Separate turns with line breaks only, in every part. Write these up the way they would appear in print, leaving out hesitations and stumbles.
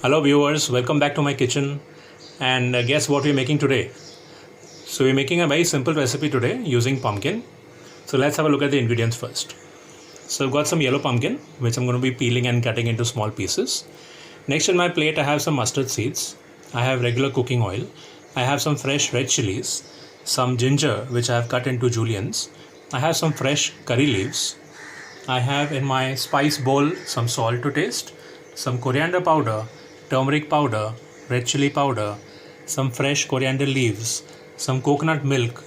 Hello viewers, welcome back to my kitchen. And guess what we're making today? So we're making a very simple recipe today using pumpkin. So let's have a look at the ingredients first. So I've got some yellow pumpkin which I'm going to be peeling and cutting into small pieces. Next on my plate I have some mustard seeds. I have regular cooking oil. I have some fresh red chilies, some ginger which I have cut into juliennes. I have some fresh curry leaves. I have in my spice bowl some salt to taste, some coriander powder, turmeric powder, red chili powder, some fresh coriander leaves, some coconut milk,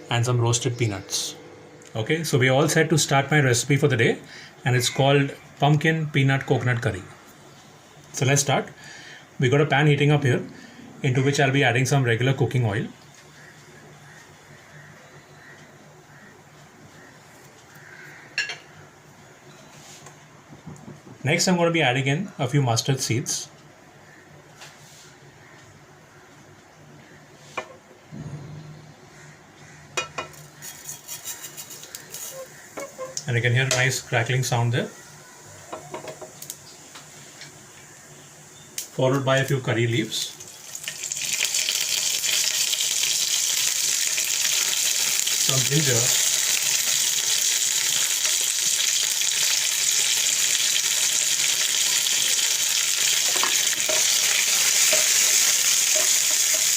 and some roasted peanuts. Okay, so we're all set to start my recipe for the day, and it's called pumpkin peanut coconut curry. So let's start. We got a pan heating up here, into which I'll be adding some regular cooking oil. Next, I'm going to be adding in a few mustard seeds. And you can hear a nice crackling sound there. Followed by a few curry leaves. Some ginger.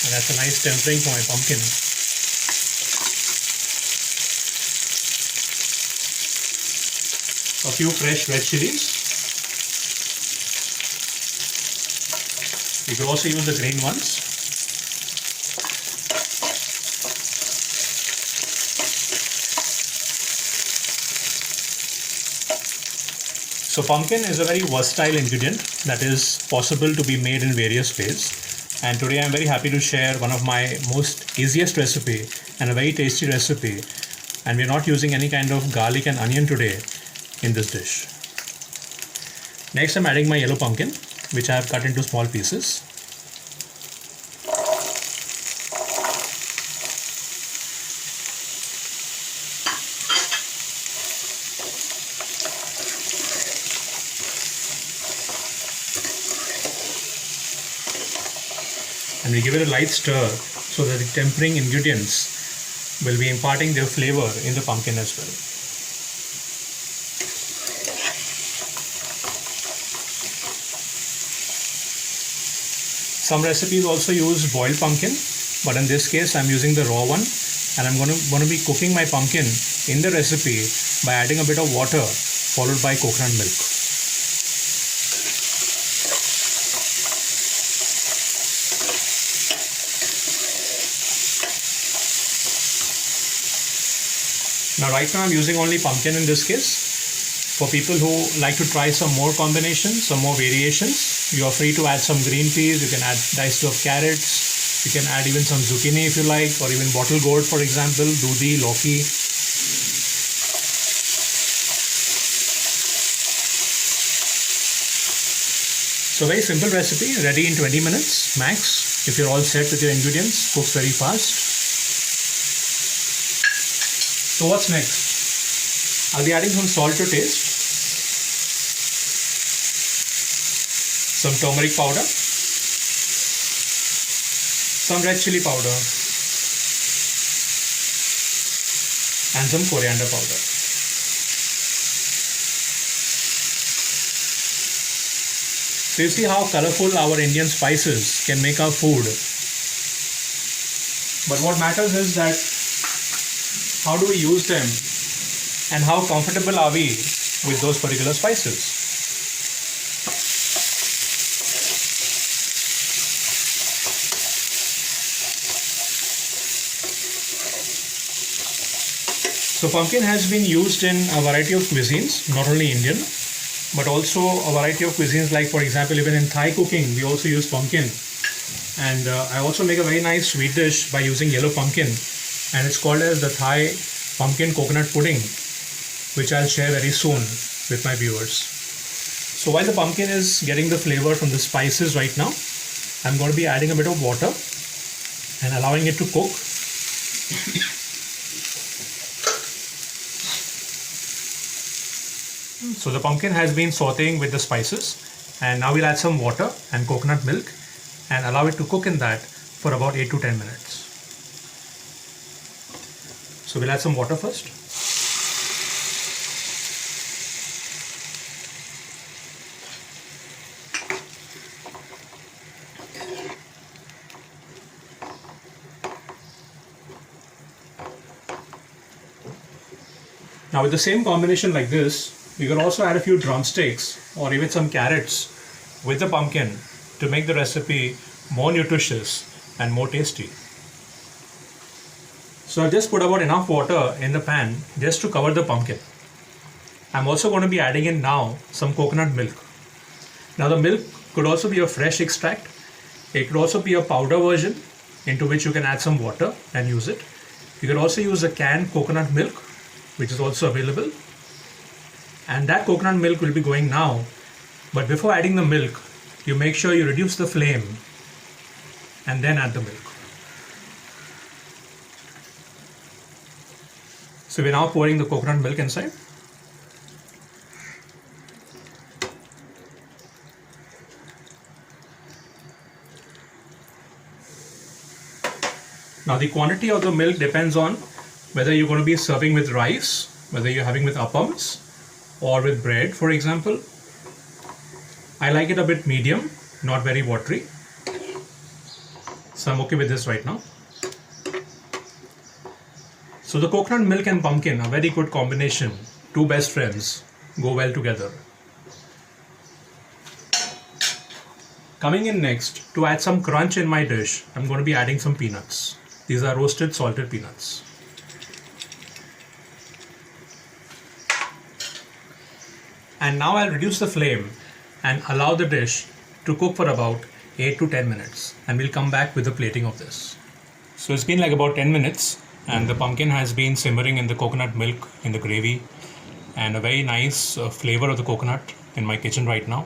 And that's a nice tempering for my pumpkin. A few fresh red chilies. You can also use the green ones. So pumpkin is a very versatile ingredient that is possible to be made in various ways. And today I am very happy to share one of my most easiest recipe and a very tasty recipe. And we are not using any kind of garlic and onion today in this dish. Next I'm adding my yellow pumpkin, which I have cut into small pieces. And we give it a light stir so that the tempering ingredients will be imparting their flavor in the pumpkin as well. Some recipes also use boiled pumpkin, but in this case I'm using the raw one, and I'm going to be cooking my pumpkin in the recipe by adding a bit of water followed by coconut milk. Now right now I'm using only pumpkin in this case. For people who like to try some more combinations, some more variations, you are free to add some green peas, you can add diced of carrots, you can add even some zucchini if you like, or even bottle gourd for example, dudi, loki. So very simple recipe, ready in 20 minutes max. If you're all set with your ingredients, cooks very fast. So what's next? I'll be adding some salt to taste, some turmeric powder, some red chili powder, and some coriander powder. So you see how colorful our Indian spices can make our food. But what matters is that how do we use them and how comfortable are we with those particular spices. So pumpkin has been used in a variety of cuisines, not only Indian, but also a variety of cuisines, like for example even in Thai cooking we also use pumpkin. And I also make a very nice sweet dish by using yellow pumpkin, and it's called as the Thai pumpkin coconut pudding, which I'll share very soon with my viewers. So while the pumpkin is getting the flavor from the spices right now, I'm going to be adding a bit of water and allowing it to cook. So the pumpkin has been sauteing with the spices, And now we'll add some water and coconut milk and allow it to cook in that for about 8 to 10 minutes. So we'll add some water first. Now with the same combination like this, you can also add a few drumsticks or even some carrots with the pumpkin to make the recipe more nutritious and more tasty. So I've just put about enough water in the pan just to cover the pumpkin. I'm also going to be adding in now some coconut milk. Now the milk could also be a fresh extract. It could also be a powder version into which you can add some water and use it. You can also use a canned coconut milk, which is also available. And that coconut milk will be going now. But before adding the milk, you make sure you reduce the flame and then add the milk. So we're now pouring the coconut milk inside. Now the quantity of the milk depends on whether you're going to be serving with rice, whether you're having with appams or with bread, for example. I like it a bit medium, not very watery. So I'm okay with this right now. So the coconut milk and pumpkin, a very good combination. Two best friends go well together. Coming in next, to add some crunch in my dish, I'm going to be adding some peanuts. These are roasted salted peanuts. And now I'll reduce the flame and allow the dish to cook for about 8 to 10 minutes. And we'll come back with the plating of this. So it's been like about 10 minutes and the pumpkin has been simmering in the coconut milk in the gravy, and a very nice flavor of the coconut in my kitchen right now.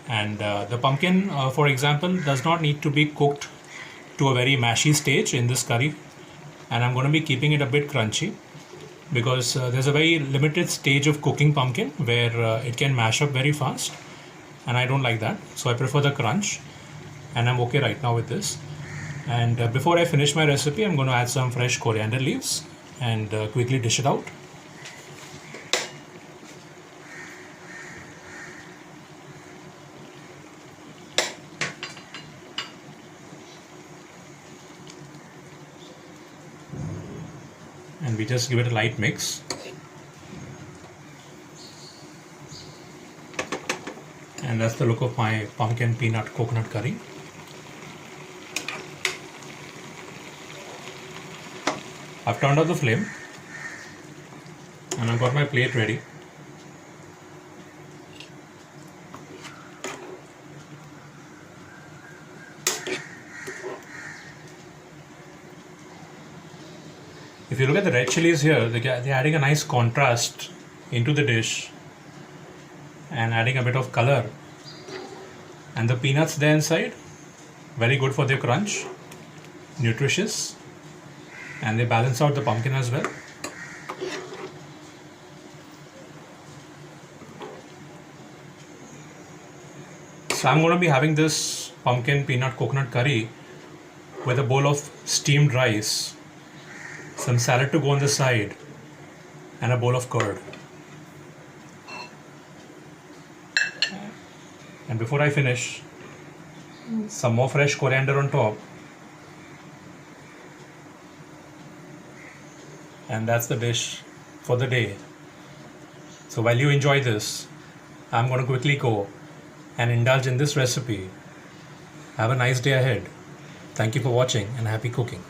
And the pumpkin, for example, does not need to be cooked to a very mashy stage in this curry. And I'm going to be keeping it a bit crunchy, because there's a very limited stage of cooking pumpkin where it can mash up very fast, and I don't like that. So I prefer the crunch, and I'm okay right now with this. And before I finish my recipe, I'm going to add some fresh coriander leaves and quickly dish it out. And we just give it a light mix. And that's the look of my pumpkin peanut coconut curry. I've turned off the flame and I've got my plate ready. If you look at the red chilies here, they're adding a nice contrast into the dish and adding a bit of color. And the peanuts there inside, very good for their crunch, nutritious, and they balance out the pumpkin as well. So I'm going to be having this pumpkin peanut coconut curry with a bowl of steamed rice, some salad to go on the side, and a bowl of curd. And before I finish, some more fresh coriander on top. And that's the dish for the day. So while you enjoy this, I'm going to quickly go and indulge in this recipe. Have a nice day ahead. Thank you for watching and happy cooking.